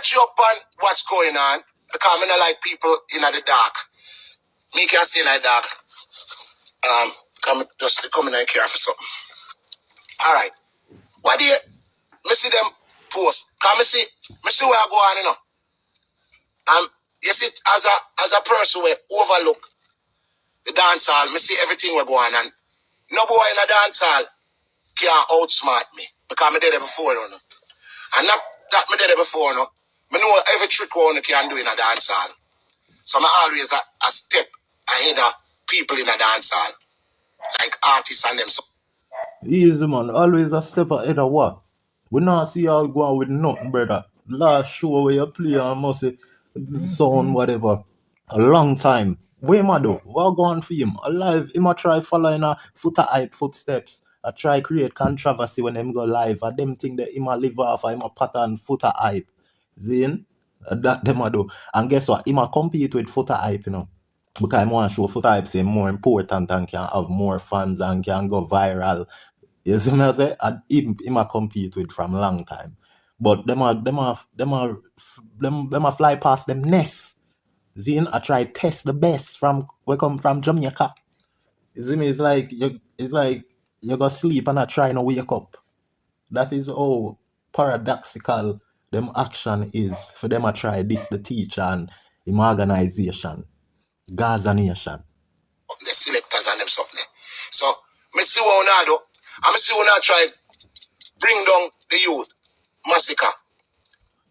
catch you up on what's going on because I don't like people in the dark. Me can stay in the dark. Come in and care for something. All right. What do you? Me see them post. Come me see where I go on, you know. You see, as a person we overlook the dancehall, me see everything we go on, and no boy in a dancehall can outsmart me because me did it before, you know. And not that me did it before, you know. Me know every trick one can do in a dancehall. So I'm always a step ahead of people in a dancehall, like artists and them. So easy man, always a step ahead of what? We not see y'all go on with nothing, brother. Last show where you play and must say sound whatever. A long time. Where am I do? What go on for him? Alive, him a try following a footer hype footsteps. I try create controversy when him go live. I them think that him a live off or him a pattern footer hype. Zin? That them a do. And guess what? Him a compete with footer hype, you know. Because I want to show footer hype say more important and can have more fans and can go viral. You see me I say? And him a compete with from long time. But them a fly past them nest. Zin, I try test the best from we come from Jamaica. You see me? It's like you go sleep and I try to wake up. That is how paradoxical them action is for them. I try this the teacher and him organization, Gazanation. the selectors and them something. So me see what I do. I see what I try bring down the youth massacre.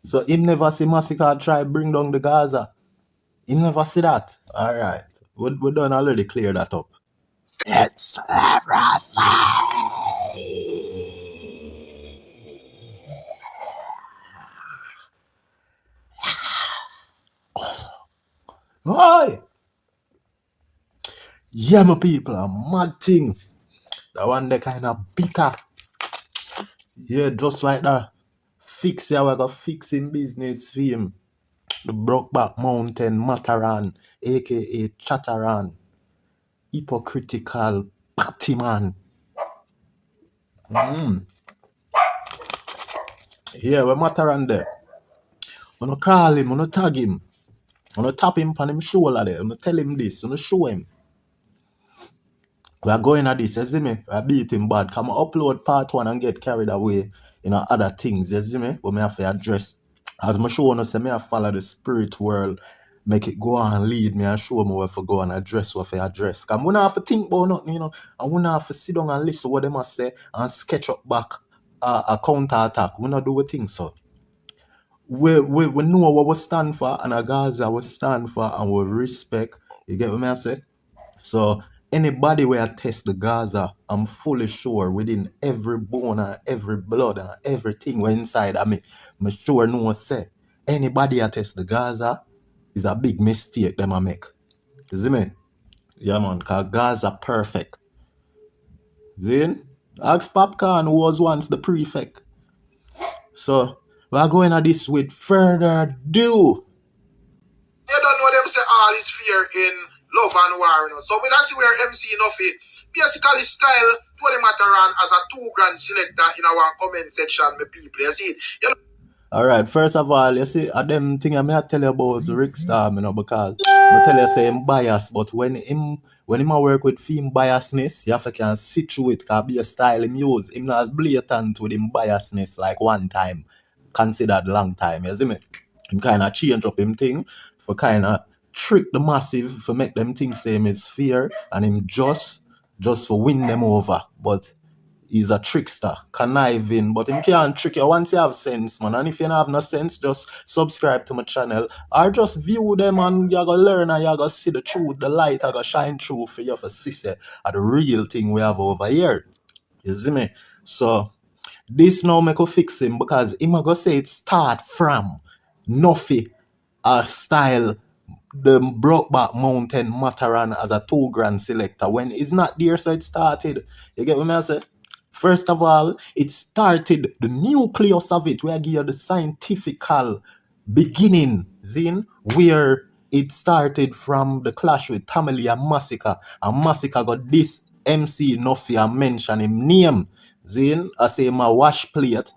So him never see massacre try bring down the Gaza. He never see that. Alright. We done already clear that up. It's leprosy. Hi! Yeah, my people, a mad thing. That one they kind of bitter. Yeah, just like that. Fix ya, we got fixing business for him. The Brokeback Mountain Matterhorn, aka Chatteran. Hypocritical party man. Yeah, we Matterhorn there. When I call him, when I tag him, when I tap him on him shoulder there, when I tell him this, when I show him. We are going at this, you see me? We are beating bad. Come upload part 1 and get carried away in other things, you see me? But me have to address. As my show on say, me have follow the spirit world, make it go on and lead me and show me where to go and address what I address. Because we don't have to think about nothing, you know. And we don't have to sit down and listen what they must say and sketch up back a counter attack. We don't do a thing so. We know what we stand for and a Gaza we stand for and we respect. You get what I say? So anybody where I test the Gaza, I'm fully sure within every bone and every blood and everything we're inside of me, I'm sure no one say anybody I test the Gaza is a big mistake them I make. You see me? Yeah man, cause Gaza perfect. Then ask Popcorn who was once the prefect. So we're going at this with further ado. You don't know them say all is fear in love and war, you know. So when I see where MC Nuffy basically style to the Matterhorn as a 2 grand selector in our comment section, my people. You see, you know. Alright, first of all, you see, them thing I may tell you about RICSTORM, you know, because I tell you say him bias, but when him work with theme biasness, you have to can sit through it, because be a style him use. Him not as blatant with him biasness like one time, considered long time, you see me? Him kind of change up him thing for kind of trick the massive, for make them think same is fear, and him just for win them over, but he's a trickster, conniving, but he can't trick you once you have sense, man. And if you don't have no sense, just subscribe to my channel or just view them and you're going to learn and you're going to see the truth, the light are going to shine through for you for see the real thing we have over here. You see me? So, this now make a fix him because him going to say it start from Nuffy style the Brokeback Mountain Matterhorn as a 2 grand selector when it's not there, so it started. You get what I say? First of all, it started the nucleus of it, where I give you the scientifical beginning, Zin, where it started from the clash with Tamalia Massacre, and Massacre got this MC Nuffy and mention him name, Zin, I say my wash plate,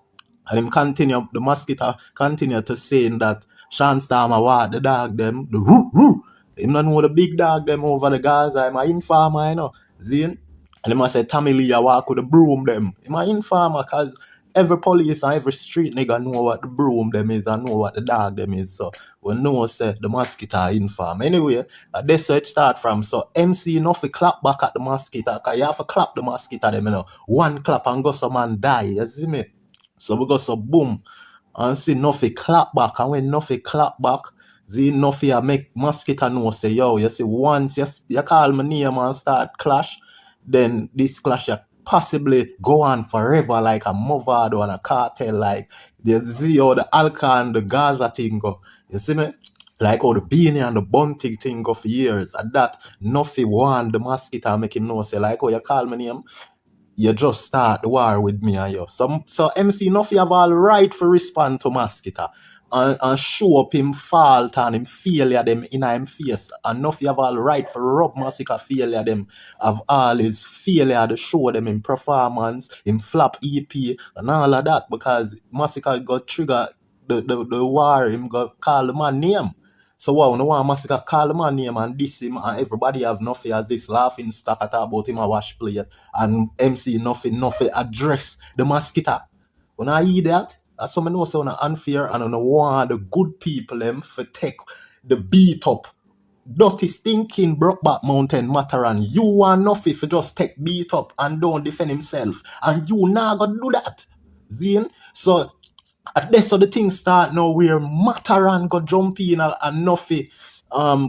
And him continue, the mosquito continue to saying that ShawnStorm a what the dog them, the whoo whoo. Him not know the big dog them over the Gaza, I'm a informer, you know. See? And him a say Tommy Lee a walk with the broom them. Him a informer cause every police and every street nigga know what the broom them is and know what the dog them is. So we know say the mosquito inform. Anyway, that's where it start from. So MC Nuffy clap back at the mosquito, cause you have to clap the mosquito them, you know. One clap and go some man die, you see me? So we go so boom and see Nuffy clap back, and when Nuffy clap back, see Nuffy a make mosquito know say yo, you see once you call my name and start clash, then this clash possibly go on forever like a Movado and a cartel, like you see how the Alka and the Gaza thing go. You see me? Like how the Beanie and the Bunting thing go for years. And that Nuffy want the mosquito make him know say like how you call my name, you just start the war with me and you. So MC Nuffy have all right for respond to mosquito and show up him fault and him failure them in him face. And Nuffy have all right for rub mosquito failure them have all his failure to show them in performance, in flop EP and all of that, because mosquito got trigger the war, him got call the man name. So wow, no one massacre call the man name and diss him, and everybody have Nuffy as this laughing stock at about him a wash plate, and MC Nuffy address the mosquito. When I hear that, that's something know so unfair, and I don't want the good people them for take the beat up. Dirty stinking Brokeback Mountain Matterhorn. You want Nuffy for just take beat up and don't defend himself, and you not gonna do that. Then so at this so the thing start now where Matterhorn go jump in and Nuffy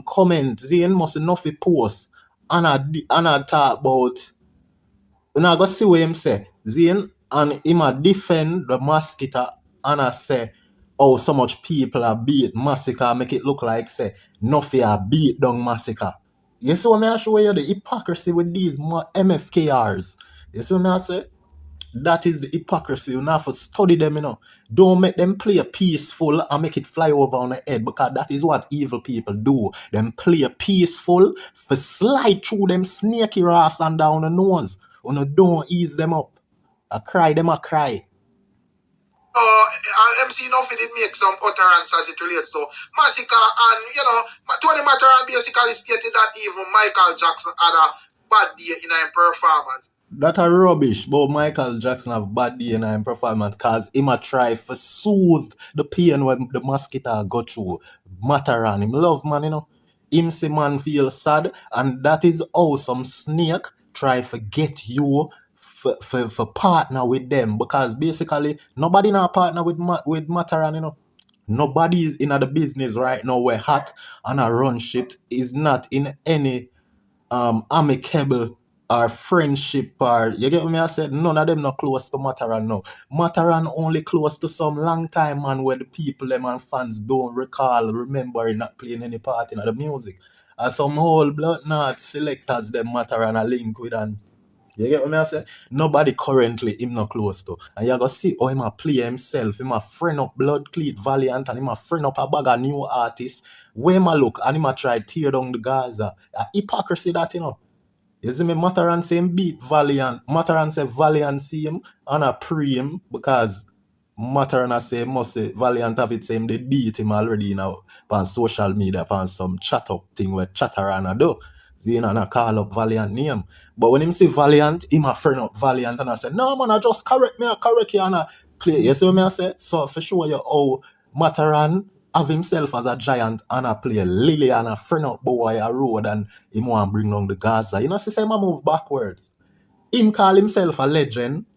comment. Then must Nuffy post and I talk about. And I go see what him say. Then and him a defend the mosquito and I say, oh, so much people are beat massacre, make it look like say Nuffy are beat down massacre. You see what I show you the hypocrisy with these MFKRs. You see what I say? That is the hypocrisy. You have to study them, you know. Don't make them play peaceful and make it fly over on the head, because that is what evil people do. Them play peaceful for slide through them snaky ass and down the nose. You don't ease them up. I cry, them a cry. MC Nuffy did make some utterance as it relates to massacre, and Tony Matterhorn basically stated that even Michael Jackson had a bad day in a performance. That a rubbish, but Michael Jackson have bad day in him performance cause him a try for soothe the pain when the mosquito go through. Matterhorn, him love man, you know. Him see man feel sad, and that is how some snake try to get you for partner with them, because basically nobody now partner with Matterhorn, you know. Nobody is in the business right now where hot and a run shit is not in any amicable or friendship, or you get what me I said? None of them not close to Matterhorn now. Matterhorn only close to some long time man where the people them and fans don't recall, remember not playing any part in the music. And some whole blood not selectors them Matterhorn a link with, and you get what me I say? Nobody currently him not close to. And you go see how him a play himself. Him a friend up Blood Cleat Valiant, and him a friend up a bag of new artists. Where him a look and him a try tear down the Gaza. A hypocrisy that, you know. You see me, Matterhorn say him beat Valiant. Matterhorn say Valiant see him and a pre him, because Matterhorn say must say Valiant have it same they beat him already now on social media upon some chat up thing where Chatteran a do. See, and I call up Valiant name. But when him see Valiant, him a friend up Valiant, and I say, no man, I just correct me, I correct you, and I play. You see what I say? So for sure you how Matterhorn have himself as a giant and a play Lily and a friend up boy a road, and him want bring down the Gaza. You know, see him a move backwards. Him call himself a legend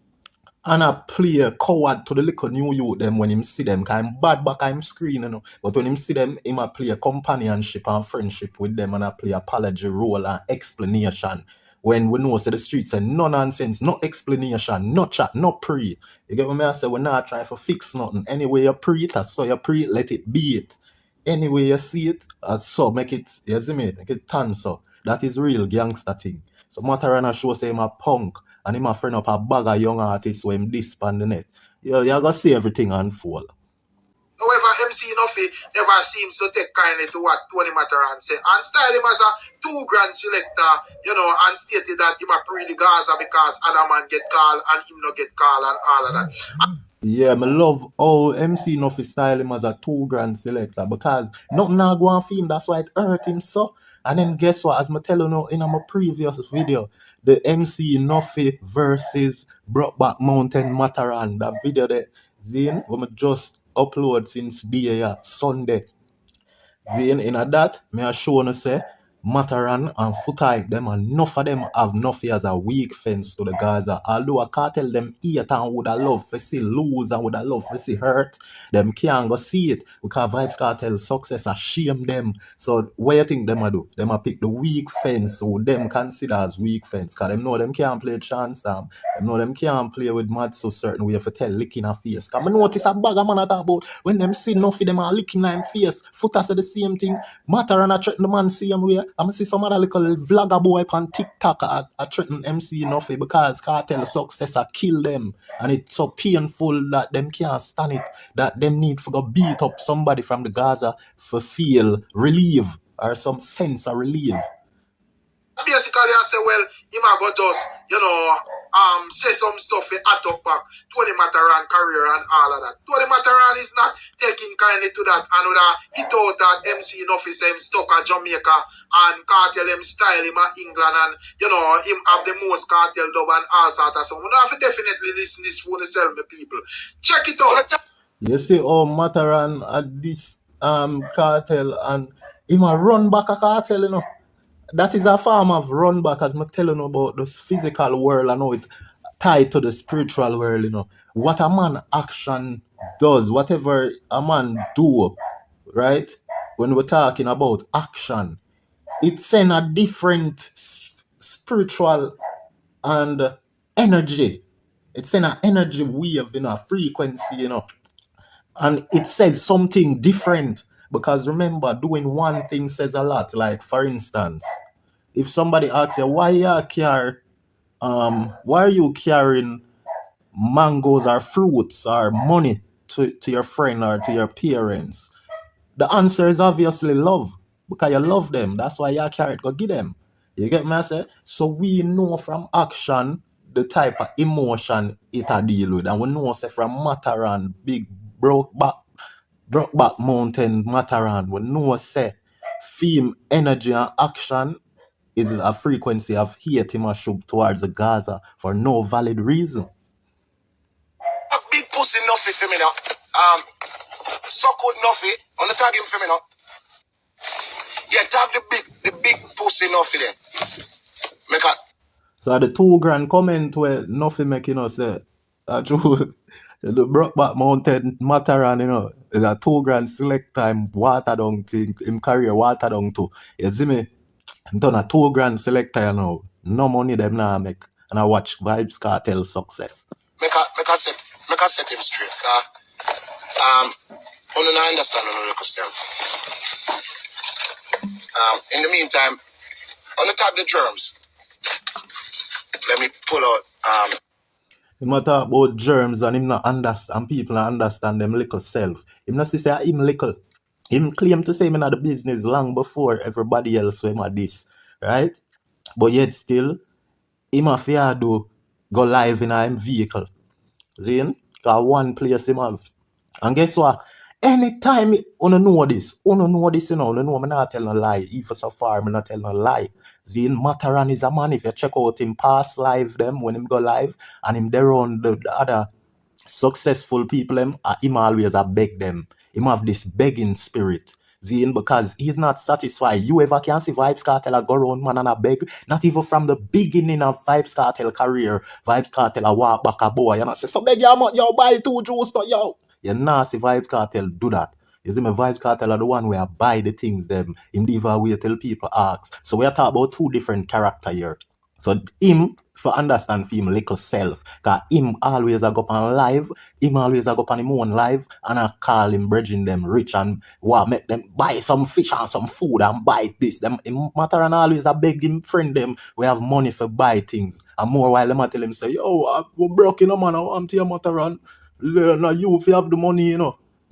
and a play a coward to the little new youth them when him see them, cause him bad back I'm screen, you know. But when him see them, him a play a companionship and friendship with them, and a play apology role and explanation. When we know say the streets say no nonsense, no explanation, no chat, no pre. You get what I say? We not try to fix nothing. Anyway you pre it, so you pre, let it be it. Anyway you see it, so make it, you see me, make it turn so. That is real gangster thing. So Matterhorn show say him a punk, and him a friend up a bag of young artists who him disp on the net. You gotta see everything unfold. However, MC Nuffy never seems to take kindly to what Tony Matterhorn said and style him as a $2 selector, and stated that him a pre the Gaza because other man get called and him not get called and all of that. Yeah, me love how MC Nuffy style him as a $2 selector because nothing now go on for him, that's why it hurt him so. And then guess what? As I tell you in my previous video, the MC Nuffy versus Brokeback Mountain Matterhorn, that video there, then we just upload since Sunday. Then in that, me a show no say Matterhorn and Footai, them and enough of them have Nuffy as a weak fence to the Gaza. Although I can't tell them hate and would have love to see lose and would have love to see hurt, them can't go see it because Vybz Kartel success a shame them. So what you think them a do? Them a pick the weak fence who them consider as weak fence because them know them can't play ShawnStorm. Them know them can't play with MadSus certain way for tell licking a face. Because I notice a bag of man at about when them see Nuffy them are licking like face. Footer say the same thing. Matterhorn a threaten the man same way. I'm see some other little vlogger boy on TikTok a threaten MC Nuffy because Kartel success a kill them. And it's so painful that them can't stand it. That them need to go beat up somebody from the Gaza for feel relief or some sense of relief. Basically, I say, well, him a go just, say some stuff in at up back, Tony Matterhorn career and all of that. Tony Matterhorn is not taking kindly to that. And he thought that MC Nuffy say him stuck at Jamaica and Kartel him style him at England and, him have the most Kartel dub and all sort of stuff. You have to definitely listen this for yourself, my people. Check it out. You see, Matterhorn at this Kartel and him a run back a Kartel, That is a form of run back, as I'm telling you about this physical world. I know it tied to the spiritual world, What a man action does, whatever a man do, right? When we're talking about action, it sends a different spiritual and energy. It's in an energy wave, a frequency, And it says something different. Because remember, doing one thing says a lot. Like, for instance, if somebody asks you, why are you carrying mangoes or fruits or money to your friend or to your parents? The answer is obviously love. Because you love them. That's why you carry it. Go give them. You get me? I say? So we know from action the type of emotion it a deal with. And we know say from Matterhorn, big Brokeback Mountain Matterhorn, we know say theme, energy and action is a frequency of hate him towards the Gaza for no valid reason. A big pussy Nuffy for me now. So good Nuffy. On the tag him for me now. Yeah, tag the big pussy Nuffy there. Make a. So the $2 comment where Nuffy make, say, true. The Brokeback Mountain Matterhorn, is a $2 select time water down thing, him career water down to. You see me? I'm done a $2 selector now. No money them now make. And I watch Vybz Kartel success. Make a set him straight. Only I understand on the yourself. In the meantime, on the tag the germs. Let me pull out Him not talk about germs and him not understand, and people not understand them little self. Him not say him little. Him claim to say him in the business long before everybody else so him at this, right? But yet still, him have to do go live in a vehicle. See? Because one place him have. And guess what? Anytime you know this, you know I'm not telling a lie. Even so far, I'm not telling a lie. See, Matterhorn is a man. If you check out him past live them, when him go live, and him there on the other successful people, him always a beg them. Him have this begging spirit. See, because he's not satisfied. You ever can see Vybz Kartel go around man and a beg? Not even from the beginning of Vybz Kartel career, Vybz Kartel a walk back a boy and I say, so beg yo buy 2 juice no yo. You nah see Vybz Kartel do that. You see me, Vybz Kartel are the one where I buy the things them. Him never wait till people ask. So we are talking about 2 different characters here. So him, for understand for him little self, because him always a go up on live, him always a go up on him own live, and I call him bridging them rich and make them buy some fish and some food and buy this. Them Matterhorn always a beg him friend them, we have money for buy things. And more while them a tell him say, yo, we broke man, I want to your Matterhorn. No, you if you have the money,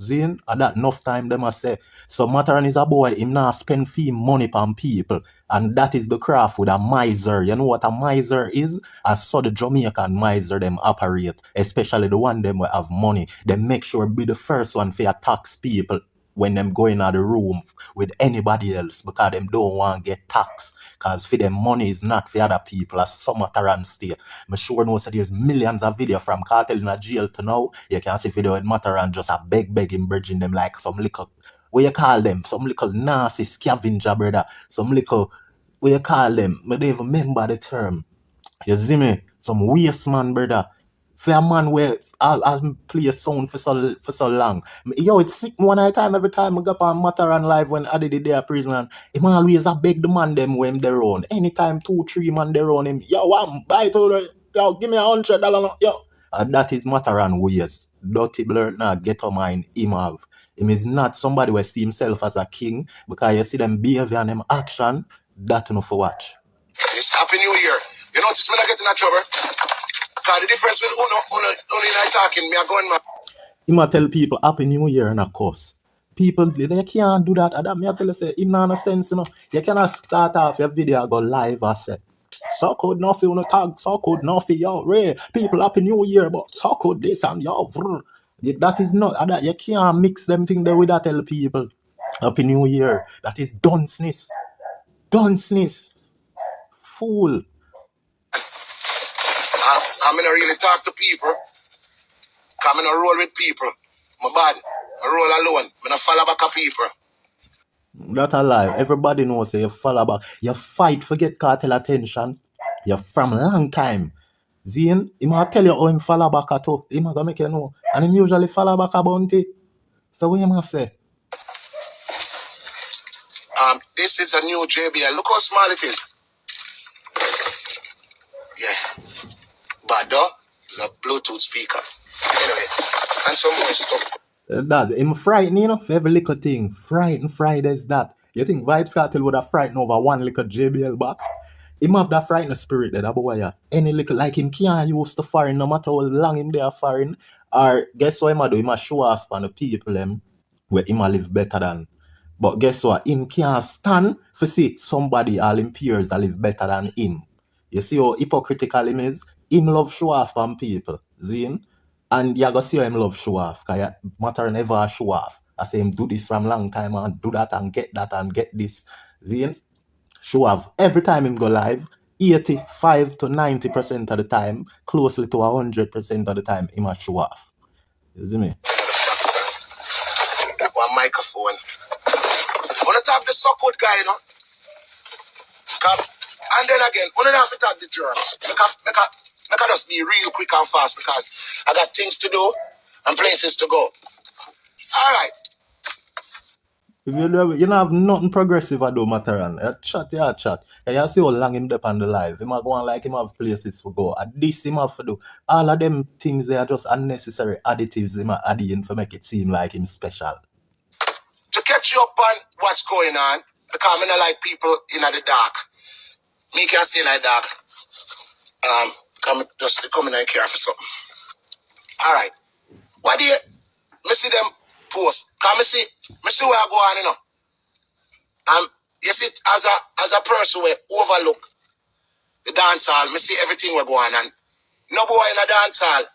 Zin, at that enough time them a say. So Matterhorn is a boy, him not spend fee money on people. And that is the craft with a miser. You know what a miser is? I saw the Jamaican miser them operate, especially the one them will have money. They make sure be the first one for tax people when them go in the room with anybody else because them don't want to get taxed. Because for them money is not for other people as some Matterhorn state. I'm sure no so there's millions of video from Kartel in a jail to now. You can see video with Matterhorn just a begging bridging them like some little, what you call them? Some little nasty scavenger brother. Some little, what you call them? I don't even remember the term. You see me? Some waste man, brother. For a man where I'll play a sound for so long. Yo, it's sick one at a time every time I go on Matterhorn live when I did the day of prison. And him always a beg the man them when they're on. Anytime 2-3 man they're on him. Yo, I'm buy to yo, give me $100. Yo. And that is Matterhorn ways. Dirty blur now get on mind him have. Him is not somebody who see himself as a king because you see them behavior and them action, that enough for watch. It's Happy New Year. You notice me not getting in trouble? Because the difference with Uno and I talking, me are going man. He might tell people Happy New Year and a cuss. People, they can't do that. And that me I tell you, say, it not no sense, you know. You cannot start off your video and go live and say, so could Nuffy on the tag, so could Nuffy, yo, Ray, people Happy New Year, but so could this and yo, that is not, that you can't mix them thing there with that tell people Happy New Year. That is dunceness. Dunceness. Fool. I'm gonna really talk to people. I'm gonna roll with people. My bad. I roll alone. I'm gonna follow back a people. That a lie. Everybody knows say you follow back. You fight for get cartel attention. You're from a long time. Zine, he might tell you how him follow back at all. He might go make you know. And him usually follow back a bounty. So what you must say? This is a new JBL. Look how small it is. Yeah. Bad though. It's a Bluetooth speaker. Anyway, and some more stuff. That him frighten, you know, for every little thing. Frighten Fridays that. You think Vybz Kartel would have frightened over one little JBL box? Him have that frightened spirit that boy, yeah. Any little like him can't use the foreign no matter how long him there foreign. Or guess what him a do? Him a show off on the people them where him a live better than. But guess what? Him can't stand for see somebody all him peers that live better than him. You see how hypocritical him is? Him love show off on people. Zine? And you go see how him love show off. Because Matter never show off. I say him do this from long time and do that and get this. Zine? Show off. Every time him go live, 85 to 90% of the time, closely to 100% of the time, him a show off. You see me? One microphone. Wanna talk the support guy, you know? And then again, we don't have to talk the drums. Make I just be real quick and fast because I got things to do and places to go. Alright. If you don't have nothing progressive I do, Matterhorn. You chat. And you see how long him up on the live. Him go on like him have places to go. At this him have to do. All of them things they are just unnecessary additives him are adding to make it seem like him special. To catch you up on what's going on, because I don't like people in the dark. Me can stay in the dark. Come in and care for something. Alright. What do you see them post? Come see where I go on, you know. You see as a person where overlook the dance hall, me see everything we're going on. No boy in a dance hall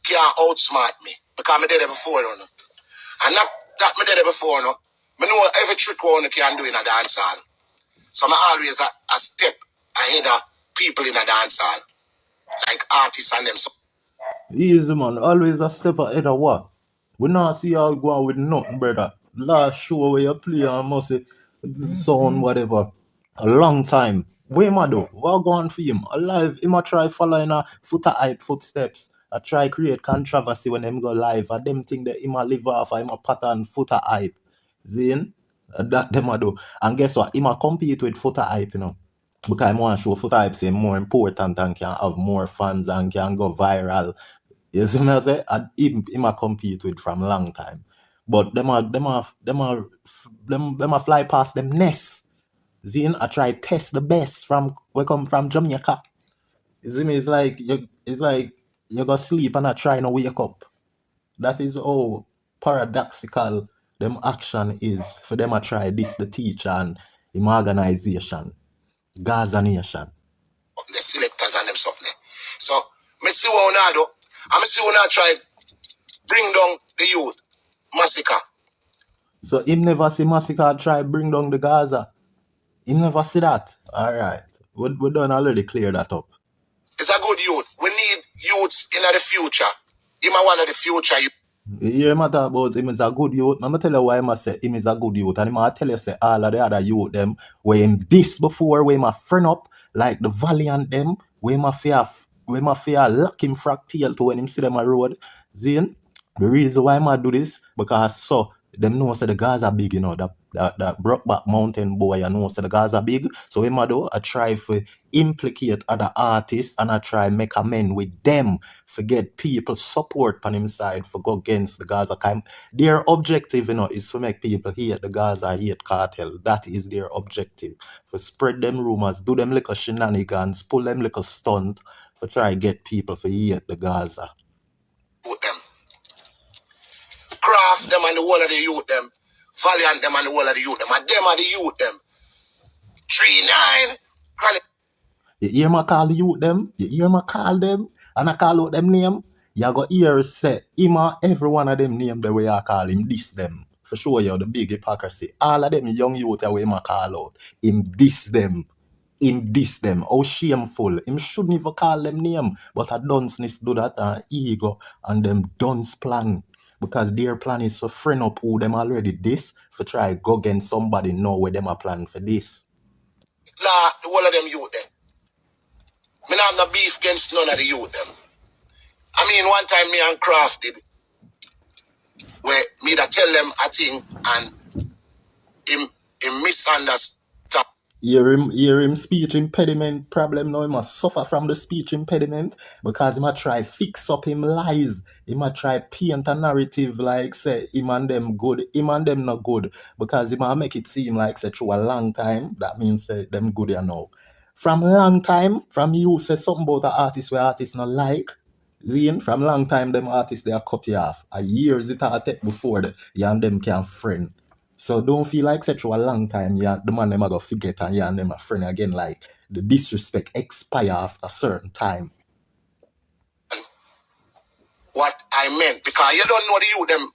can outsmart me. Because I did it before, you know. And not that I did it before, you know. I know every trick one can do in a dance hall. So I'm always a step ahead of people in a dance hall. Like artists and them. Easy man, always a step ahead of what? We not see y'all go on with nothing, brother. Last show where you play and must say sound whatever. A long time. What him a do? What go on for him? Alive, him a try following a hype footsteps. I try create controversy when him go live. And them think that him a live off him a pattern hype. Zin? That them a do. And guess what? Him a compete with hype, you know. Because I want to show hype say more important and can have more fans and can go viral. You see me I say? And him a compete with from long time. But them a fly past them nest. Zin, I try test the best from we come from Jamaica. You see me? It's like you go sleep and I try to wake up. That is how paradoxical them action is for them to try this the teacher and him organization, Gazanation. The selectors and them something. So, me see what I do. I see what I try bring down the youth. Massacre. So him never see massacre try bring down the Gaza. Him never see that. Alright. We done already clear that up. It's a good youth. We need youths in the future. Him a one of the future youth. You hear me talk about him is a good youth. I'm tell you why I say him is a good youth. And I tell you say all of the other youth them where him this before, where him a friend up, like the Valiant them, where him a fear lock him fractal to when him see them a road. Zin, the reason why I do this, because so them know say the Gaza big, you know, that Brokeback mountain boy, you know, say the Gaza big. So him a do, I try for implicate other artists and I try make amend with them for get people support on him side for go against the Gaza camp. Their objective, you know, is to make people hate the Gaza, hate cartel. That is their objective. For spread them rumors, do them little shenanigans, pull them little stunt for try get people for hate the Gaza. With them. Craft them and the whole of the youth them. Valiant them and the whole of the youth them. And them are the youth them. 3-9. You hear me call the youth them? You hear me call them? And I call out them name? You go hear say, him and every one of them name the way I call him, diss them. For sure you the big hypocrisy. All of them young youth the way him call out. Him diss them. Him diss them. How shameful. Him shouldn't even call them name. But a dunceness do that and ego and them dunce plan. Because their plan is to friend up who them already this for try go against somebody know where them a plan for this. La, the whole of them youth them. Me not have no beef against none of the youth them. I mean, one time me and Kraft did, where me that tell them a thing and him misunderstand. Hear him speech impediment problem now. He must suffer from the speech impediment because he might try fix up him lies. He might try paint a narrative like say him and them good, him and them not good because he might make it seem like say through a long time that means say them good you know. From long time, from you say something about an artist where artists not like. Zine, from long time them artists they are cut you off. A years it a take before you and them can friend. So don't feel like such a long time, yeah, the man them a go forget and you and them a friend again, like the disrespect expire after a certain time. What I meant, because you don't know the youth them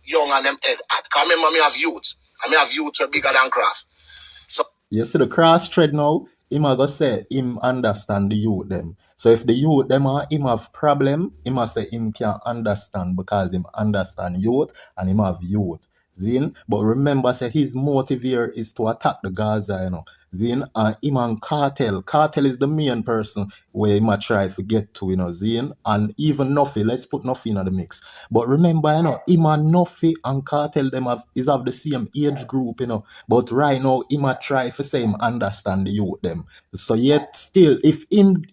young and them head at. Because remember me have youths. I may have youths who are bigger than Kraft. So you see the cross thread now, him a go say him understand the youth them. So if the youth them are him have problem, him a say him can understand because him understand youth and him have youth. Zin, but remember, say his motive here is to attack the Gaza, you know. Zin, and him and Kartel. Kartel is the main person where he might try to get to, you know, Zin. And even Nuffy, let's put Nuffy in the mix. But remember, you know, him and Nuffy and Kartel, them have the same age group, you know. But right now, he might try to say him understand the youth them. So yet still, if him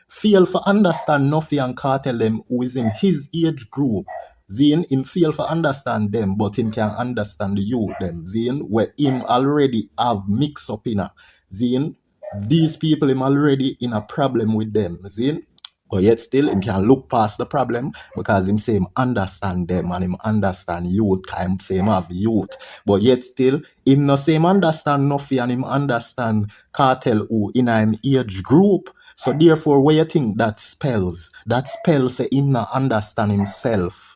fail to understand Nuffy and Kartel them who is in his age group, then him fail to understand them, but him can understand the youth them. Then where him already have mix up in a. Then these people him already in a problem with them. Then but yet still him can look past the problem because him say him understand them and him understand youth. Him say him have youth. But yet still him no say him understand Nuffy and him understand Kartel who in him age group. So therefore where you think that spells? That spells say him not understand himself.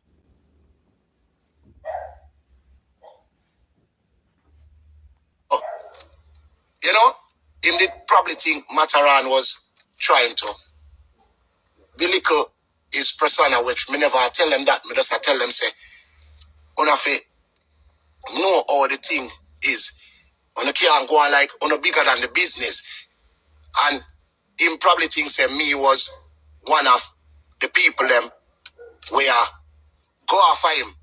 you know, him did probably think Matterhorn was trying to belittle his persona, which me never tell them that. Me just tell them say, Unafi know how the thing is. Una can't go on like una bigger than the business. And him probably think say me was one of the people them where go after him.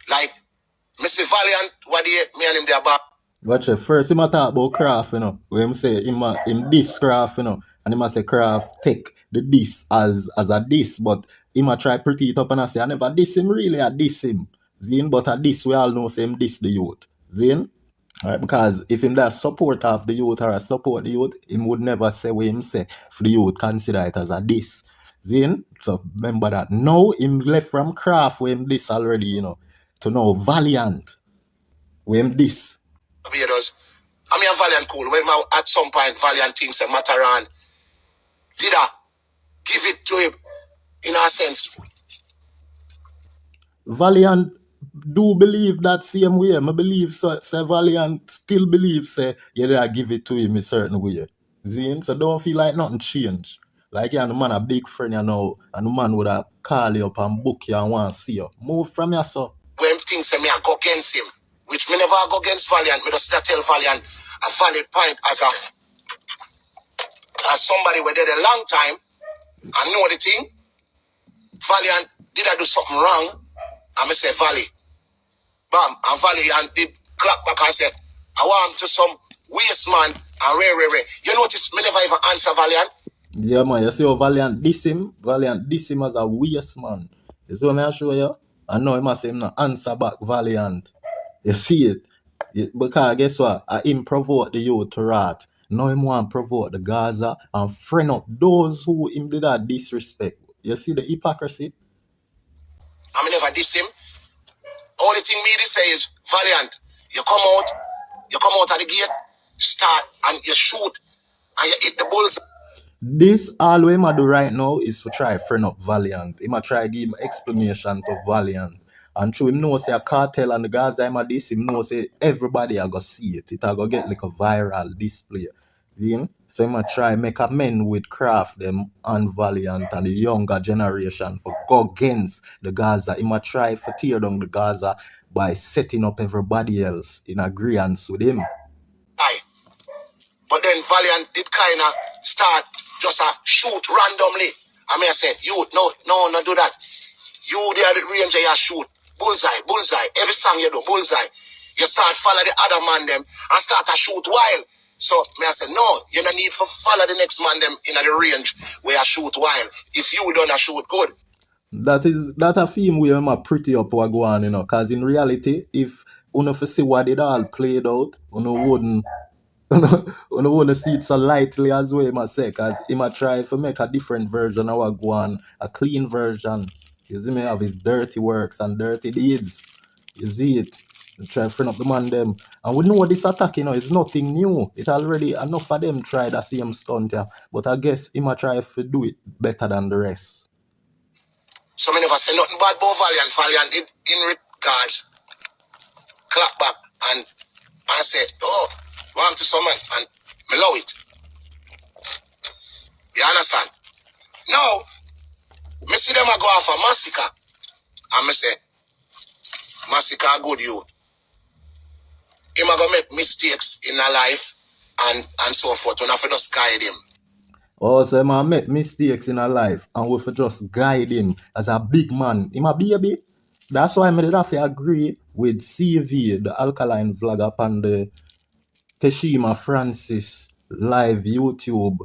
Like Mr. Valiant, what me and him there about. Watch it. First, him a talk about craft, you know. Where him say him diss craft, you know. And him a say craft take the diss as a diss. But him a try pretty it up and I say, I never diss him really, I diss him. Zin, but a diss, we all know say him diss the youth. Zin? Alright, because if him that support of the youth or a support the youth, him would never say what him say for the youth consider it as a diss. Zin? So remember that. Now him left from craft where him this already, you know, to now Valiant. Where him this. Barbados. I mean, Valiant cool. When at some point Valiant thinks a Matterhorn, did I give it to him in a sense? Valiant do believe that same way. I believe so, say Valiant still believes say yeah, I give it to him a certain way. Zin? So don't feel like nothing changed. Like yeah, the man a big friend you know, and the man would have call you up and book you and want to see you. Move from your so. When things say me I go against him, which me never go against Valiant, me just tell Valiant a valid point as somebody who did a long time and know the thing. Valiant, did I do something wrong? I say Valley. Bam, and Valley and did clap back and said, I want to some waste man and rare. You notice me never even answer Valiant? Yeah man, you see how Valiant diss him as a waste man. You see what I show you? I know him say him not answer back Valiant. You see it? Because guess what? I him provoke the youth to rat. Now him want provoke the Gaza and friend up those who him did that disrespect. You see the hypocrisy? I never diss him. Only thing me to say is, Valiant, you come out at the gate, start and you shoot and you hit the bulls. This all we do right now is to try friend up Valiant. He might try give him explanation to Valiant. And true, him know say a cartel and the Gaza him a this, him know say everybody a go see it. It a go get like a viral display. See? So him a try make amend with craft them and Valiant and the younger generation for go against the Gaza. Him a try for tear down the Gaza by setting up everybody else in agreement with him. Aye. But then Valiant did kind of start just shoot randomly. I say, you, no, do that. You there at the range, you shoot. Bullseye. Every song you do, bullseye. You start follow the other man them and start to shoot wild. So I say, no, you don't need to follow the next man them in the range where I shoot wild. If you don't shoot good. That a theme where I'm pretty up what go on, you know, because in reality, if you see what it all played out, you wouldn't see it so lightly as well, I say, because he might try to make a different version of what go on, a clean version. You see me have his dirty works and dirty deeds. You see it. You try to friend up the man them. And we know this attack, you know, is nothing new. It's already enough of them try the same stunt, yeah. But I guess he might try to do it better than the rest. So I never say nothing bad about Valiant. Valiant did in regards clap back and say, oh, want to summon and me love it. You understand? Now, me see them a go off a massacre. And me say, massacre good you. Him a go make mistakes in a life and so forth. And I for just guide him. Oh, so him a make mistakes in a life and we for just guide him as a big man. Him a baby. That's why I did have to agree with CV, the alkaline vlogger upon the Keshima Francis live YouTube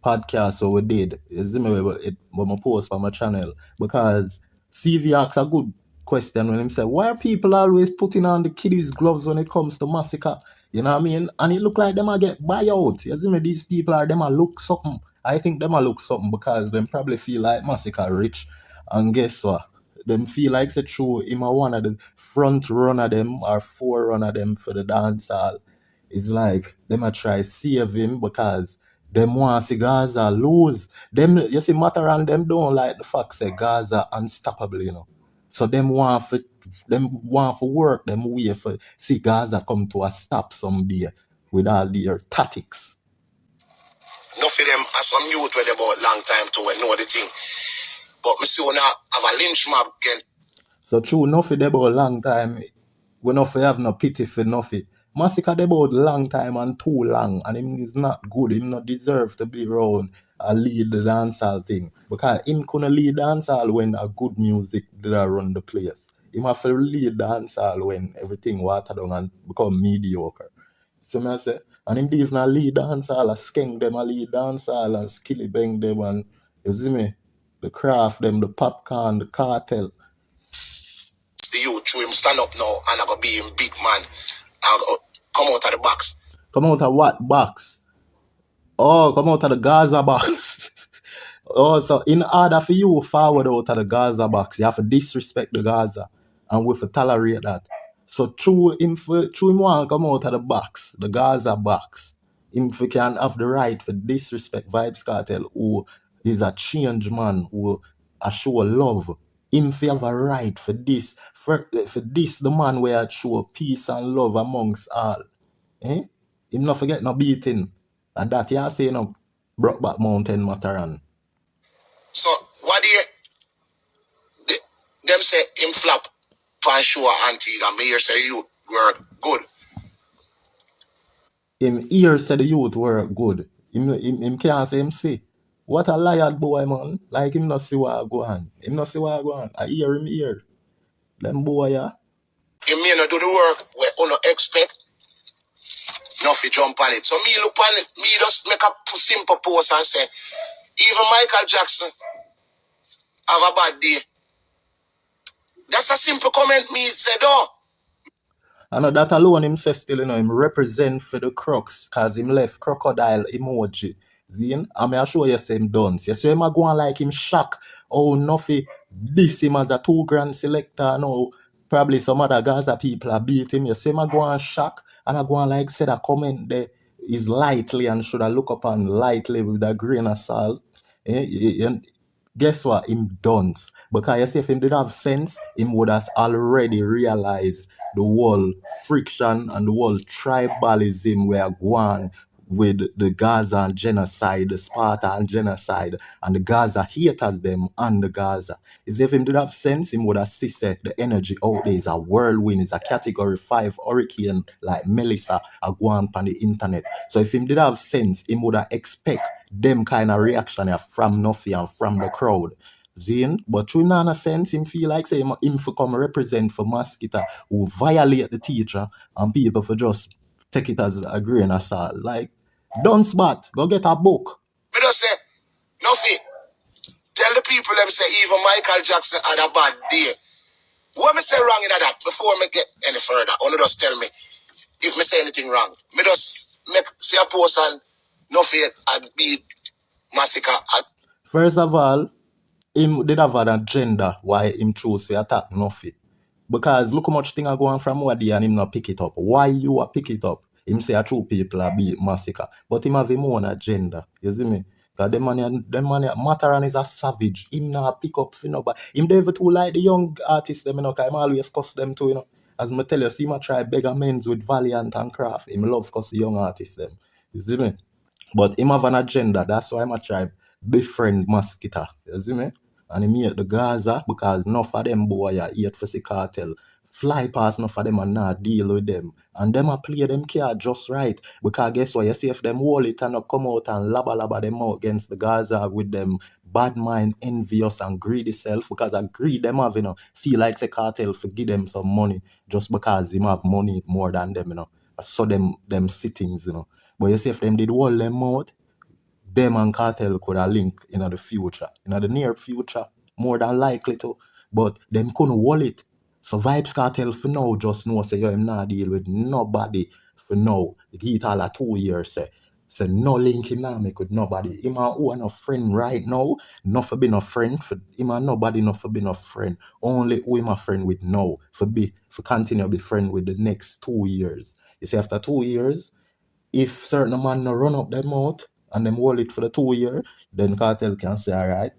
podcast so we did. You see me when I post on my channel. Because CV asks a good question when he said, why are people always putting on the kiddies gloves when it comes to massacre? You know what I mean? And it look like them a get buyout. You see me, these people are them a look something. I think them a look something because them probably feel like massacre rich. And guess what? Them feel like it's true him a one of the front runner them or forerunner them for the dancehall. It's like them a try save him because them want to see Gaza lose. Them you see Matterhorn them don't like the fact say Gaza unstoppable, you know. So them want for work them way for see Gaza come to a stop someday with all their tactics. No for them as some youth where they about long time to know the thing. But me see now have a lynch mob again. So true, Nuffy they about long time. We Nuffy have no pity for Nuffy. Massacre they about long time and too long, and him is not good. Him not deserve to be around and lead the dancehall thing. Because him couldn't lead dancehall when a good music did run the place. Him have to lead dancehall when everything watered down and become mediocre. So I say, and him even a lead dancehall, a skank them a lead dancehall and skilly bang them and you see me? The craft them, the popcorn, the cartel. The youth to him stand up now and I go be him big man. I go come out of the box. Come out of what box? Oh, come out of the Gaza box. Also, in order for you forward out of the Gaza box, you have to disrespect the Gaza, and we have to tolerate that. So through him want to come out of the box, the Gaza box, him can have the right for disrespect Vybz Kartel, who is a change man, who a show love. Him have a right for this, for this the man where show peace and love amongst all. Eh? Him not forget no beating. And that you say no Brokeback Mountain Matterhorn. So what do you them say him flap pan show Antigua, me here say you work good. Him here say the youth work good. Him can't say him see. What a liar boy, man. Like him not see what go on. Him not see what go on. I hear him here. Them boy, yeah. Him may not do the work where you no expect. Nuffy jump on it. So me look on it, me just make a simple post and say, even Michael Jackson have a bad day. That's a simple comment me said, oh. I know that alone him say still, him represent for the crux, cause him left crocodile emoji. Zine, I may show you same dance. You see him a go on like him shock. Oh, Nuffy this him as a 2 grand selector now. Probably some other Gaza people are beat him. You see him a go on shock, and I go on like said a comment there is lightly and should I look upon lightly with a grain of salt. Guess what? Him done. Because you see, if him did have sense, him would have already realized the whole friction and the whole tribalism were going with the Gaza and genocide, the Spartan genocide, and the Gaza haters them and the Gaza. If him did have sense, him would have see the energy out there is a whirlwind, is a category 5 hurricane like Melissa are going on the internet. So if him did have sense, him would have expect them kind of reaction from Nuffy and from the crowd. Zine, but through none sense, him feel like say him for come represent for mosquito who violate the teacher and people for just take it as a grain of salt. Like, don't spot, go get a book. Me just say, Nuffy, tell the people them say even Michael Jackson had a bad day. What me say wrong in that before me get any further? Only just tell me if me say anything wrong. Me just make see a post and Nuffy had be massacre. First of all, him did have an agenda why him choose to attack Nuffy. Because look how much thing are going from what and him not pick it up. Why you are pick it up? Him say a true people are be massacre. But him have him own agenda. You see me? Because them man Matterhorn is a savage. Him not pick up for nobody. Him never too like the young artists them, you know, because him always cuss them too, you know. As me tell you, see him try beg amends with Valiant and Craft. Him love cuss the young artists them. You see me? But him have an agenda. That's why him try befriend mosquito. You see me? And he meet the Gaza because enough of them boy are hate for the cartel. Fly past enough of them and not deal with them. And them a play them card just right. Because guess what? You see if them hold it and not come out and laba them out against the Gaza with them bad mind, envious and greedy self. Because I greed them have, you know, feel like the cartel for give them some money just because him have money more than them, you know. I saw them sittings, you know. But you see if them did hold them out, them and cartel could have link in the future, in the near future, more than likely to. But them couldn't hold it. So Vybz Kartel for now just know say yo him not deal with nobody for now. It hit all a 2 years say. Say no link him not make with nobody. Him and who are no friend right now, not for be no friend. For him and nobody not for be no friend. Only who him a friend with now. For continue to be friend with the next 2 years. You see after 2 years, if certain man no run up them out and them hold it for the 2 year, then cartel can say, alright.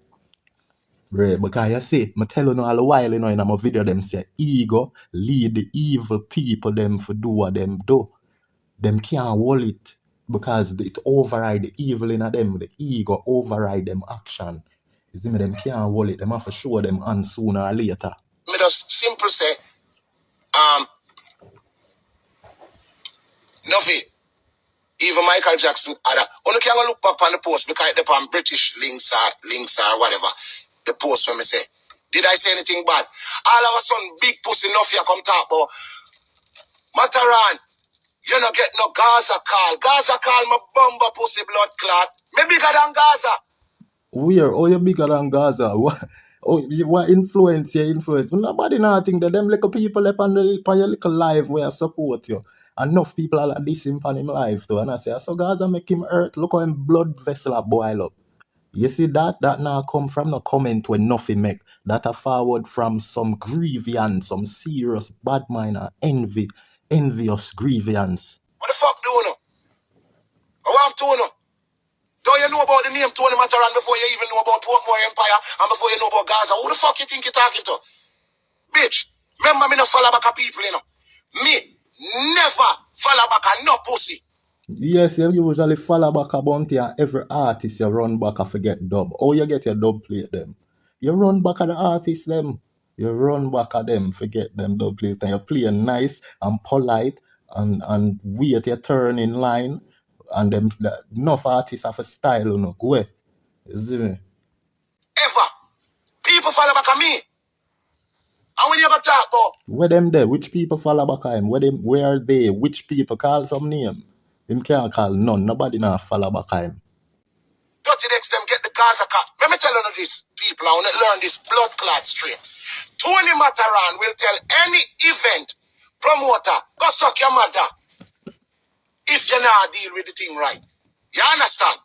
Right, because you see, I tell you all a while, you know, in my video, them say, ego lead the evil people them for do what them do. Them can't hold it because it override the evil in them. The ego override them action. You see me, them can't hold it. Them have to show them on sooner or later. Me just simple say, Nuffy, even Michael Jackson had a... Only can look back on the post because it's on British links or whatever. The post when me say, did I say anything bad? All of a sudden, big pussy Nuffy come talk about Matterhorn, you not get no Gaza call. Gaza call my bumba pussy blood clot. Me bigger than Gaza. Where? Oh, you bigger than Gaza? What? Oh, what influence? Your influence? Nobody not think that them little people up on your little life where support you. Enough people are like this in him life though. And I say, so Gaza make him hurt. Look how him blood vessel a boil up. You see that now come from no comment when nothing make. That a forward from some grievance, some serious bad mind and envious grievance. What the fuck do you know? I want to know. Don't you know about the name Tony Matterhorn before you even know about Portmore Empire and before you know about Gaza? Who the fuck you think you're talking to? Bitch, remember me no follow back a people, you know. Me never follow back a no pussy. Yes, you usually follow back a bounty and every artist you run back and forget dub. How you get your dub plate them? You run back at the artists them. You run back at them, forget them dub plate, and you play nice and polite and wait your turn in line. And them enough artists have a style, you know. Go ahead. You see me? Ever. People follow back at me. And when you go talk about Where them there? Which people follow back at him? Where are they? Which people? Call some name. Him can't call none. Nobody now follow back at him. Dirty next them get the Gaza cut. Let me tell you this, people, I want to learn this blood clot straight. Tony Matterhorn will tell any event promoter, go suck your mother if you not deal with the thing right. You understand?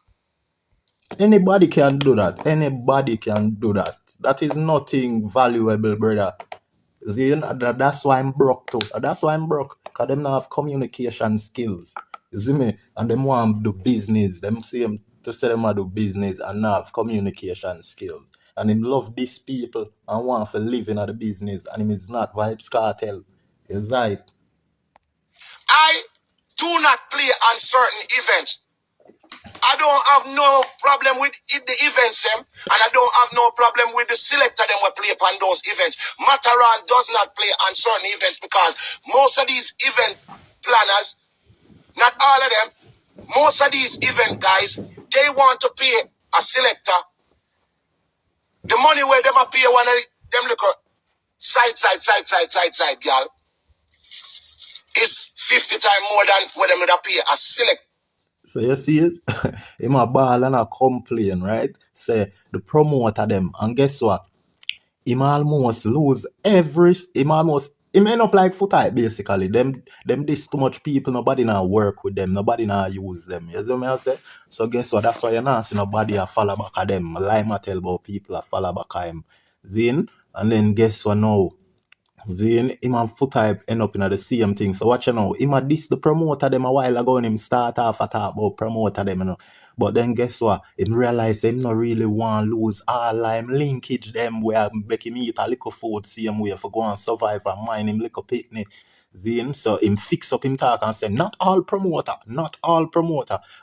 Anybody can do that. Anybody can do that. That is nothing valuable, brother. See, that's why I'm broke too. That's why I'm broke. Because them now have communication skills. You see me? And them want to do business. Them see them to say them want to do business and now have communication skills. And him love these people and want to live in the business. And him is not Vybz Kartel. Is right. I do not play on certain events. I don't have no problem with the events them, and I don't have no problem with the selector them will play upon those events. Matterhorn does not play on certain events because most of these event planners, not all of them, most of these event guys, they want to pay a selector the money where them a pay one of them look side, girl, is 50 times more than what them would pay a select. So you see it? Him a ball and a complain, right? Say the promoter them. And guess what? Him almost lose him end up like foot type basically. Them this too much people, nobody now work with them, nobody now use them. You see what I say? So guess what? That's why you're not see nobody a follow back at them. Like I tell about people a follow back at him. And then guess what now? Then him and foot type end up in the same thing. So watch you know, him a diss the promoter them a while ago and him start off a talk about promoter them, you know. But then guess what? Him realize him not really want lose all him linkage them where make him eat a little food same way for go and survive and mind him little pitney. Then so him fix up him talk and say not all promoter,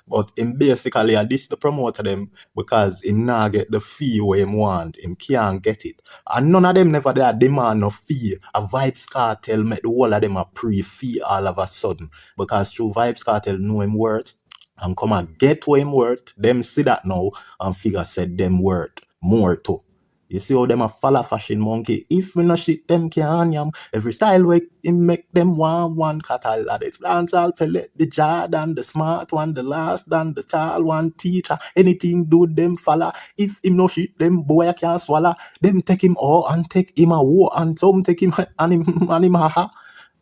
but him basically a diss the promoter them because him not get the fee where him want, him can't get it. And none of them never there demand no fee. A Vybz Kartel make the whole of them a pre-fee all of a sudden. Because through Vybz Kartel know him worth and come and get what him worth. Them see that now and figure said them worth more too. You see how them a follow fashion monkey. If we no shit them can yam. Every style way him make them one cattle at it. Dancehall pellet, the Jordan, the smart one, the last one, the tall one, teacher. Anything do them follow. If him no shit, them boy can't swallow. Them take him all and take him a war and some take him and him haha.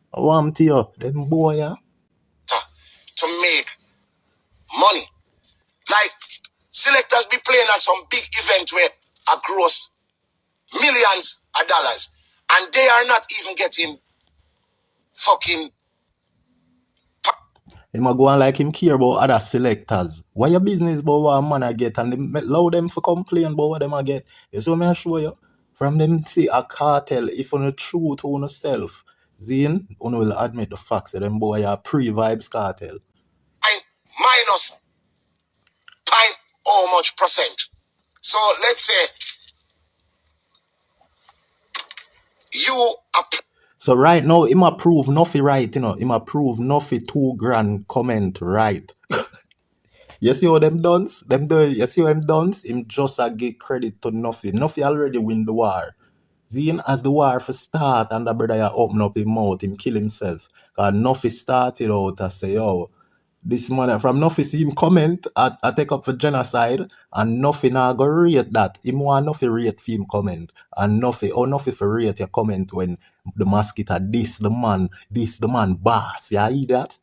One to you, them boy to make money. Like selectors be playing at some big event where a gross millions of dollars and they are not even getting fucking. Him a go on like him care about other selectors. Why your business about what a man a get and them allow them for complain about what them a get. You see what I show you? From them see a cartel, if on the truth to yourself, Zine, you will admit the facts that them boy are pre-Vybz Kartel. And minus point how much percent. So let's say you so right now, him approve Nuffy right, you know. Him approve Nuffy 2 grand comment right. You see how them dons? You see how them dons? Him just a give credit to Nuffy. Nuffy already win the war. Seeing as the war for start and the brother ya open up his mouth, him kill himself. Cause Nuffy started out to say, yo, this man from Nuffy see him comment, I take up for genocide, and Nuffy now go rate that. Him want Nuffy rate for him comment. And Nuffy for rate your comment when the mosquito this the man boss. You hear that?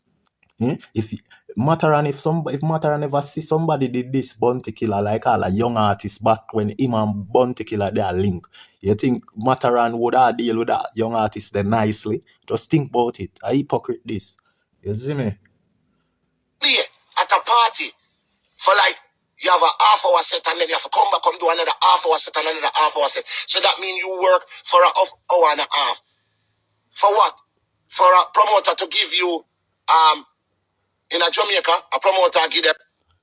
If Matterhorn, if Matterhorn ever see somebody did this Bounty Killer, like all a young artist back when him and Bounty Killer they are link, you think Matterhorn would have deal with that young artist then nicely? Just think about it. A hypocrite this. You see me? Be at a party for like you have a half-hour set and then you have to come back and do another half-hour set and another half-hour set. So that means you work for an hour and a half. For what? For a promoter to give you in a Jamaica, a promoter give them.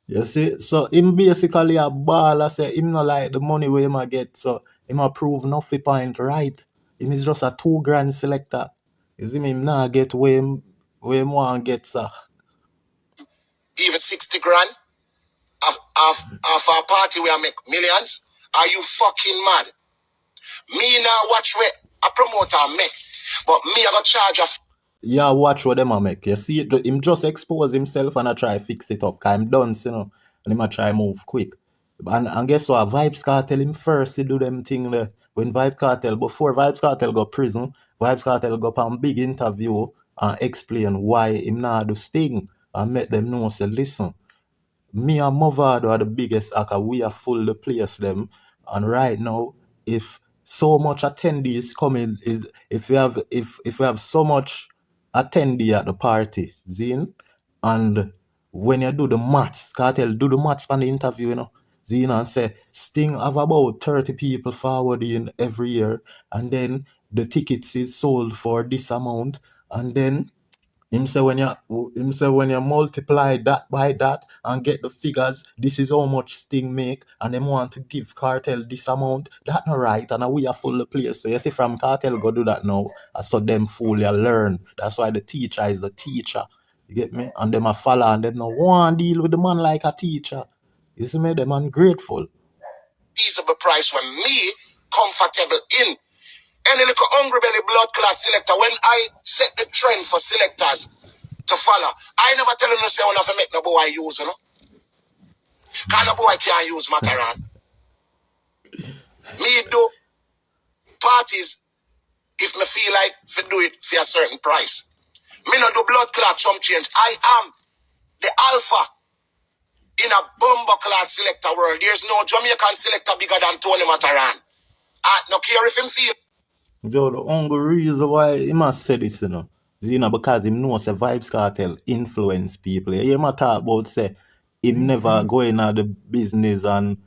You see, so him basically a baller, say him not like the money where him a get, so him a prove Nuffy point right. Him is just a $2,000 selector. You see me, him not get where him want get, sir. Even 60 grand of a party where I make millions. Are you fucking mad? Me now watch where a promoter make, but me I got charge of. Yeah, watch what them a make. You see, him just expose himself and I try fix it up. Cause I'm done, you know. And him a try move quick. And guess what? Vybz Kartel him first to do them thing there. When before Vybz Kartel go prison, Vybz Kartel go on big interview and explain why him not do sting and make them know, say, listen, me and Movado are the biggest actor. We are full the place them. And right now, if so much attendees coming is if we have so much attendee at the party, Zine, and when you do the maths, Cartel do the maths on the interview, you know, Zine and say Sting have about 30 people forwarding every year, and then the tickets is sold for this amount, and then him say when you multiply that by that and get the figures, this is how much Sting make, and them want to give Cartel this amount. That not right, and we are full the place. So you see from Cartel go do that now. I saw them fool you learn. That's why the teacher is the teacher. You get me? And them a follow and them no want deal with the man like a teacher. You see me? Them ungrateful. Reasonable price when me comfortable in. Any little hungry belly blood clot selector, when I set the trend for selectors to follow, I never tell them to say, I want to make no boy use, you know. Because no boy can't use Matterhorn. Me do parties if me feel like to do it for a certain price. Me no do blood clot chump change. I am the alpha in a bomber clot selector world. There's no Jamaican selector bigger than Tony Matterhorn. I no care if him feel. Yo, the only reason why he must say this, because he knows the Vybz Kartel influence people. You hear me talk about say he never go in the business and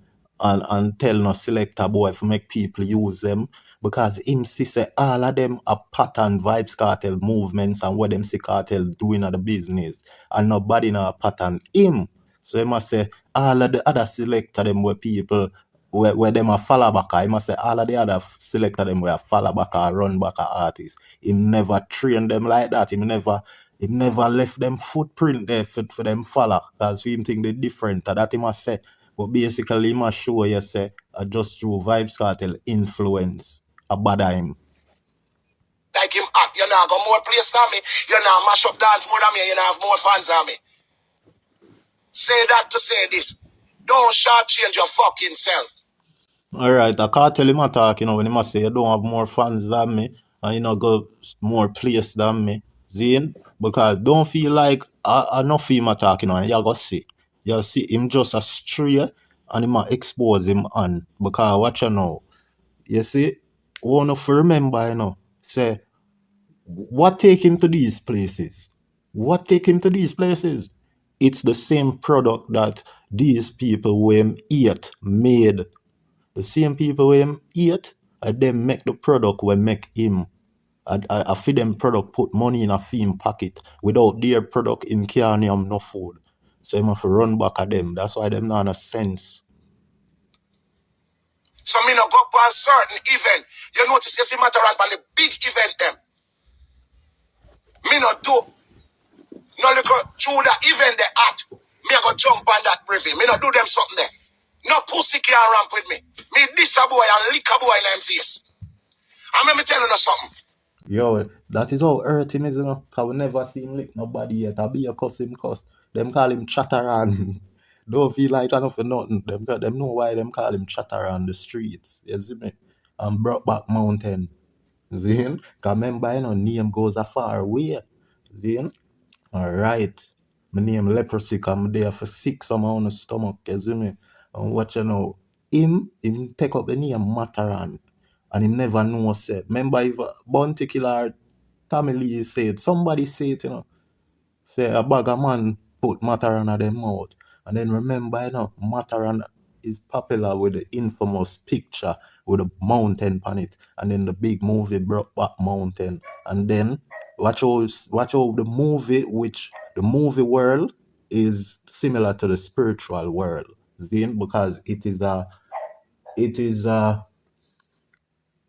tell no selector boy to make people use them, because him see say all of them are pattern Vybz Kartel movements and what them see Cartel doing at the business, and nobody know pattern him. So he must say all of the other selector them where people where them a follow back, I must say all of the other selector them were follow back or run back artists. He never trained them like that. He never left them footprint there for them follow, because we think they different. That he must say. But basically he must show you say just through Vybz Kartel influence about him. Like him act, you now got more place than me, you now mash up dance more than me, you now have more fans than me. Say that to say this. Don't shortchange your fucking self. Alright, I can't tell him a talk, when he must say you don't have more fans than me and you know go more place than me. Zine? Because don't feel like enough him attack, and you go see. You see him just a stray and him expose him on. Because what you know, you see, one of remember, say what take him to these places? What take him to these places? It's the same product that these people who him eat made. The same people who him eat, and them make the product will make him. I feed them product put money in a film pocket. Without their product in can't no food. So him have to run back at them. That's why them not a sense. So me no go up on certain event. You notice you see Matterhorn on the big event them. Me no do no look through that event they at. Me I go jump on that briefing. Me no do them something there. No pussy can ramp with me. Me this a boy and lick a boy in them face. And let me tell you something. Yo, that is how hurt him is, Cause we never see him lick nobody yet. I be a cuss him cuss. Them call him Chatteran. Don't feel like enough for nothing. Them know why them call him Chatteran on the streets. You see me? And Brokeback Mountain. See? Cause remember, name goes a far away. See? Alright. My name Leprosy, I'm there for 6 on my stomach, you see me? And what you know, him take up the name Matterhorn, and he never know said. Remember if Bounty Killer Tommy Lee said, somebody said, you know, say a bag of man put Matterhorn at them mouth. And then remember, you know, Matterhorn is popular with the infamous picture with a mountain on it, and then the big movie Brokeback Mountain. And then watch out the movie, which the movie world is similar to the spiritual world, because it is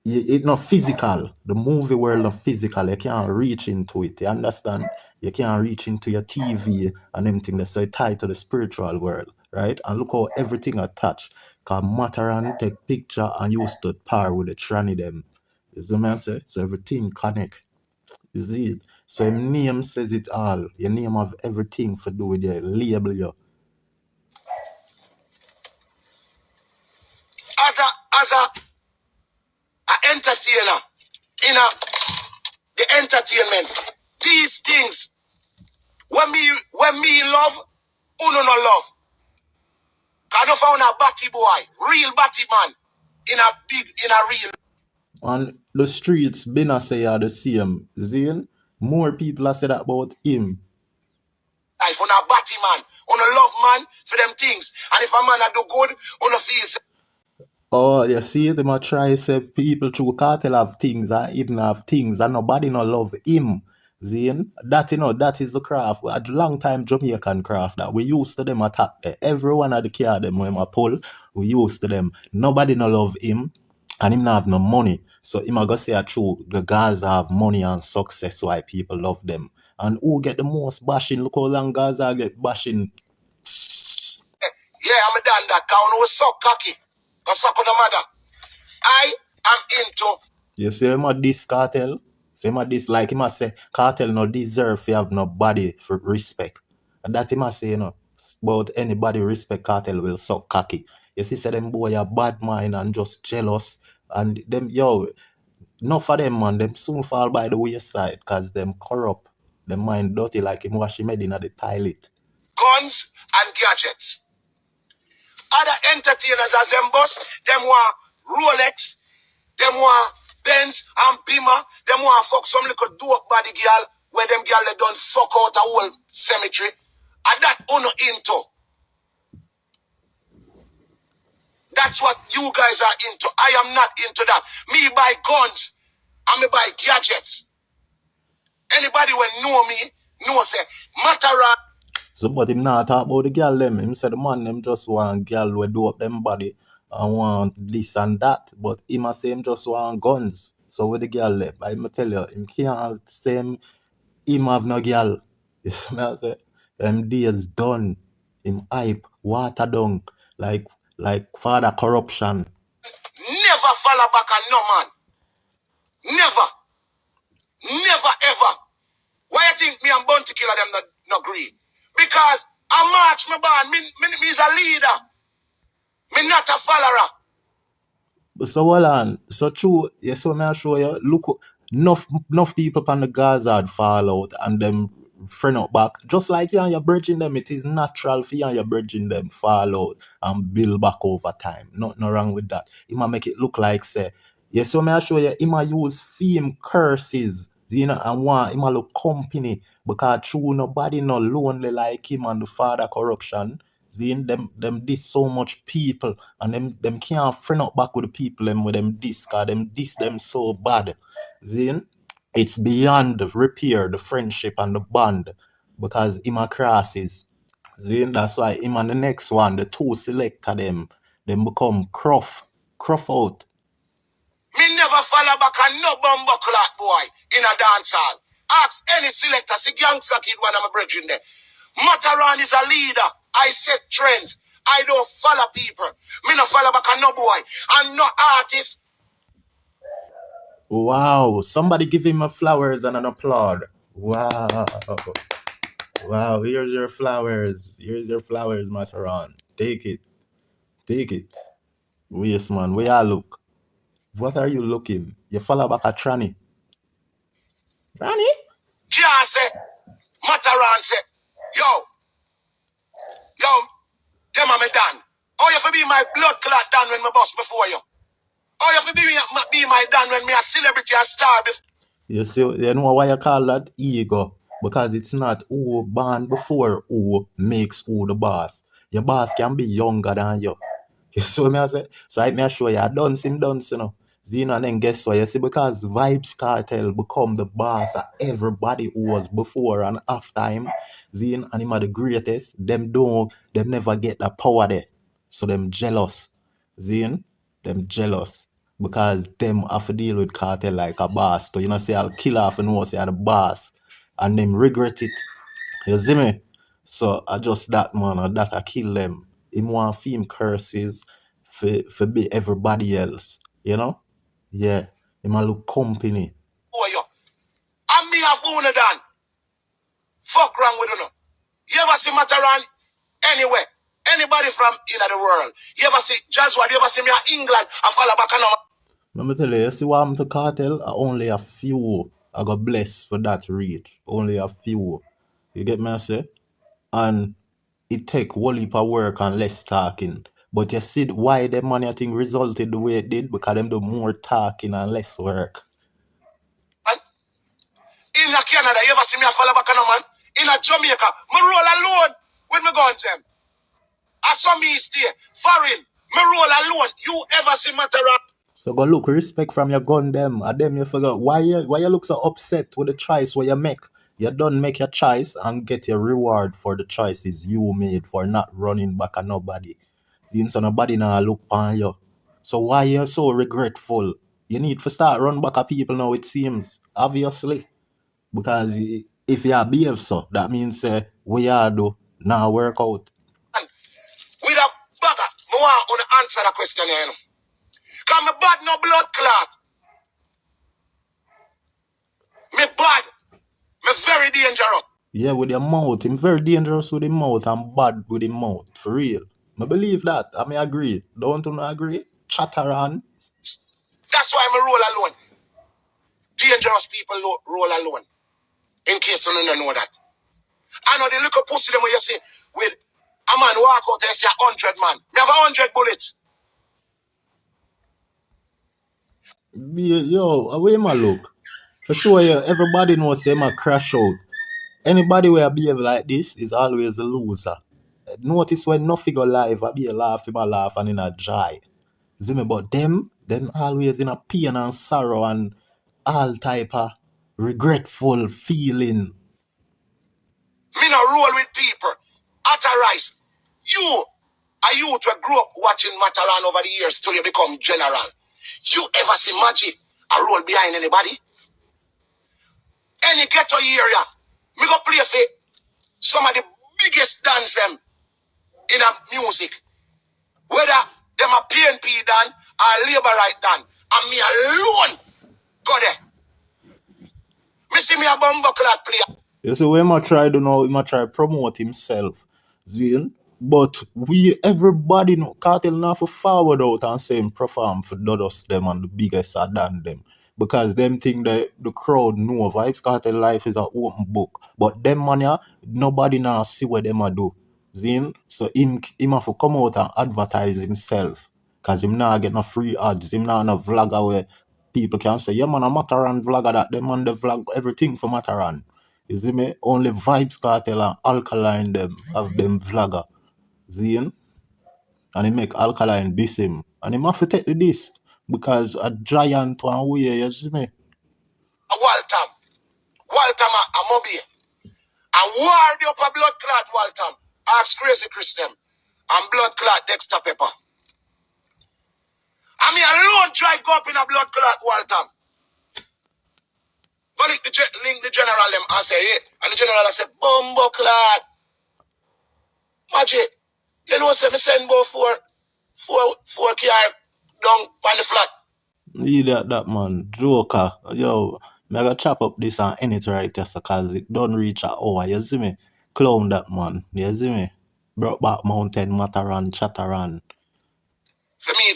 it's not physical. The movie world not physical. You can't reach into it. You understand? You can't reach into your TV and everything. So it's tied to the spiritual world, right? And look how everything attached. Cause Matterhorn take picture and used to par with the tranny them. You see what I say? So everything connect. You see it? So your name says it all. Your name have everything for do with your label you. As a entertainer, in the entertainment, these things, when me love, uno no love. I don't found a batty boy, real batty man, in a real. On the streets, been a say are the same. Zane, more people are say that about him. Life on a batty man, on a love man for them things. And if a man a do good, on a feel. Oh, you see, they might try say people through cartel have things and even have things and nobody no love him. Zane, that you know, that is the craft. A long time Jamaican craft that we used to them attack there. Everyone at the car them when I pull, we used to them. Nobody no love him and him not have no money. So him a go say true, the Gaza have money and success why people love them. And who get the most bashing? Look how long Gaza get bashing. Yeah, I'm done that. Count was so cocky. Go suck on the mother. I am into. You see him at this cartel? So him at this, like him a say, cartel no deserve to have nobody for respect. And that him a say, you know, about anybody respect cartel will suck cocky. You see, say them boy a bad mind and just jealous. And them, yo, enough for them, man, them soon fall by the wayside because them corrupt. Them mind dirty like him wash him head in the toilet. Guns and gadgets. Other entertainers as them boss, them want Rolex, them want Benz and Beamer, them want fuck some little dope body girl where them girl they done fuck out a whole cemetery. And that uno into. That's what you guys are into. I am not into that. Me buy guns and me buy gadgets. Anybody when know me, know say, Matterhorn. So, but him not talk about the girl them. Him say the man them just want girl we do up them body and want this and that. But him a say him just want guns. So with the girl them, I tell you, him can't say him have no girl. You see me I say? Them days done. Him hype, water down, like father corruption. Never follow back on no man. Never. Never ever. Why you think me and Bounty Killer them not agree? Because I march my band. Me is a leader. Me not a follower. So hold on. So true, yes, so may I show you? Look, enough people on the Gaza fall out and them friend up back. Just like you and your bridging them, it is natural for you and your bridging them fall out and build back over time. Nothing wrong with that. It might make it look like say, yes, so may I show you, he might use fame curses, you know, and want him a look company because true nobody no lonely like him and the father corruption. Seeing them diss so much people and them can't friend up back with the people them with them diss cause them diss them so bad. Seeing it's beyond repair the friendship and the bond because him a crosses. Seeing that's why him and the next one, the two selector them become cruff out. Me never follow back on no bumbo clock boy in a dance hall. Ask any selector, see gangster kid when I'm a bridging there. Matterhorn is a leader. I set trends. I don't follow people. Me no follow back on no boy. I'm not artist. Wow, somebody give him a flowers and an applaud. Wow. Wow, here's your flowers. Here's your flowers, Matterhorn. Take it. Take it. Yes, man. Where you look? What are you looking? You follow back a tranny. Tranny? Can't say. Matterhorn say. Yo, them are me done. Oh, you have to be my blood clot done when me boss before you. Oh, you have to be my done when me a celebrity a star before. You see, you know why you call that ego? Because it's not who born before who makes who the boss. Your boss can be younger than you. You see what I say? So I may show you a dance, you know. You know, and then guess what? You see, because Vybz Kartel become the boss of everybody who was before and after him, Zine, and him are the greatest, them never get the power there. So them jealous. Zine, them jealous. Because them have to deal with Kartel like a boss. So you know, say I'll kill off and know say I'm the boss. And them regret it. You see me? So I just that man, or that I kill them. Him want fame curses for be everybody else. You know? Yeah. Him a look company. Oh, yo. And me have owner done. Fuck wrong with you know. You ever see Matterhorn anywhere? Anybody from the world? You ever see Jaswad? You ever see me in England? I fall back on Let me tell you see what happened to Kartel? Only a few I got blessed for that reach. Only a few. You get me I say? And it take whole heap of work and less talking. But you see why the money I think resulted the way it did? Because them do more talking and less work. And in Canada, you ever see me a fall back on man? In Jamaica, me roll alone with me guns them. I saw me stay foreign. Me roll alone. You ever see Matterhorn? So go look respect from your gun them. And them you forgot why you look so upset with the choice where you make. You don't make your choice and get your reward for the choices you made for not running back at nobody. So nobody now look on you. So why you so regretful? You need to start run back at people now, it seems. Obviously. Because if you behave so, that means what you do now work out. With a bugger, I want to answer the question here. You know. Because me bad no blood clot. Me bad. Me very dangerous. Yeah, with your mouth. I'm very dangerous with the mouth and bad with the mouth. For real. I believe that. I may agree. Don't you agree? Chatter on. That's why I roll alone. Dangerous people roll alone. In case you don't know that. I know the little pussy them when you see with a man walk out and say 100 man. Me have 100 bullets. Yo, away my look. For sure, yeah, everybody knows say my crash out. Anybody where behave like this is always a loser. Notice when Nuffy go live, I be a laugh, and in a joy. See me, but them always in a pain and sorrow and all type of regretful feeling. Me no roll with people. Authorize. You to grow up watching Matterhorn over the years till you become general. You ever see Magic a roll behind anybody? Any ghetto area, me go play for some of the biggest dance them in a music. Whether them a PNP done or labor right done. And me alone go there. Me see me a bumbo clad player. You see, we might try to know, he might try promote himself. See? But everybody know, Kartel not for forward out and say him perform for Dodos them and the biggest are than them. Because them think that the crowd know Vybz Kartel life is an open book. But them money, nobody now see what them a do. See? So him have to come out and advertise himself. Because him not get no free ads. Him not no vlogger where people can say, yeah man, a Matterhorn vlogger that them man they vlog everything for Matterhorn. You see me? Only Vybz Kartel and Alkaline them have them vlogger. Zine? And he make Alkaline diss him. And he have to take the diss. Because a giant one way, you see me? Waltham a Mobi. And war the upper blood clot Waltham. Ask Crazy Chris them. And blood clot Dexter Pepper. And me alone drive go up in a blood clot Waltham. But link the general them and say, hey. And the general say, Bumbo clot. Magic. You know, say me send go four car down on the flat. Yeah, that man. Joker. Yo, me gotta chop up this and end it right there because it don't reach an hour. You see me? Clown that man. You see me? Brokeback Mountain, Matterhorn, Chatterhorn. For me,